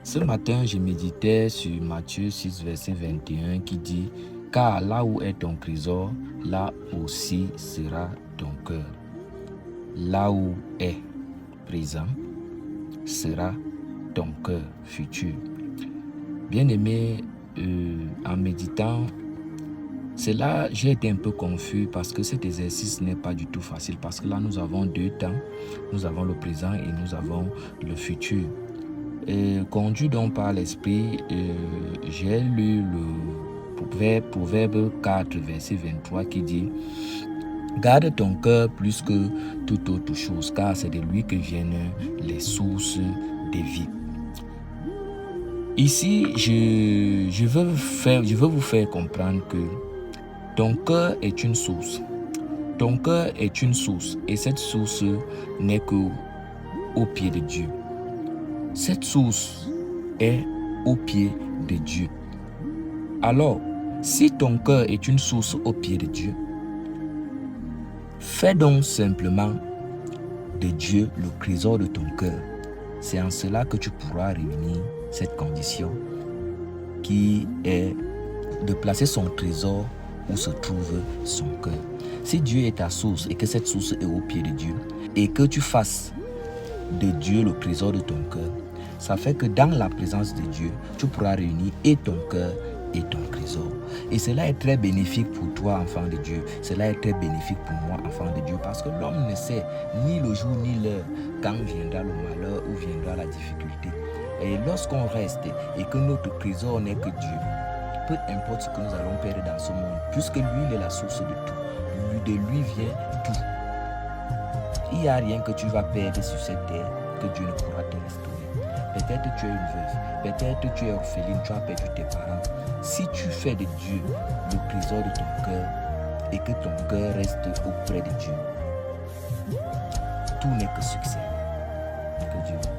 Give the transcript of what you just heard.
Ce matin, je méditais sur Matthieu 6, verset 21 qui dit « Car là où est ton trésor, là aussi sera ton cœur. » Là où est présent sera ton cœur futur. Bien-aimé, en méditant, c'est là j'ai été un peu confus parce que cet exercice n'est pas du tout facile parce que là nous avons deux temps, nous avons le présent et nous avons le futur. Conduit donc par l'esprit, j'ai lu le Proverbe 4 verset 23 qui dit « Garde ton cœur plus que toute autre chose, car c'est de lui que viennent les sources de vie. » Ici, je veux vous faire comprendre que ton cœur est une source. Ton cœur est une source et cette source n'est qu'au pied de Dieu. Cette source est au pied de Dieu. Alors, si ton cœur est une source au pied de Dieu, fais donc simplement de Dieu le trésor de ton cœur. C'est en cela que tu pourras réunir cette condition qui est de placer son trésor où se trouve son cœur. Si Dieu est ta source et que cette source est au pied de Dieu et que tu fasses de Dieu le trésor de ton cœur, ça fait que dans la présence de Dieu, tu pourras réunir et ton cœur et ton trésor. Et cela est très bénéfique pour toi, enfant de Dieu. Cela est très bénéfique pour moi, enfant de Dieu, parce que l'homme ne sait ni le jour ni l'heure quand viendra le malheur ou viendra la difficulté. Et lorsqu'on reste et que notre trésor n'est que Dieu, peu importe ce que nous allons perdre dans ce monde, puisque lui, il est la source de tout. De lui vient tout. Il n'y a rien que tu vas perdre sur cette terre que Dieu ne pourra te restaurer. Peut-être tu es une veuve, peut-être tu es orpheline, tu as perdu tes parents. Si tu fais de Dieu le trésor de ton cœur et que ton cœur reste auprès de Dieu, tout n'est que succès. Que Dieu vous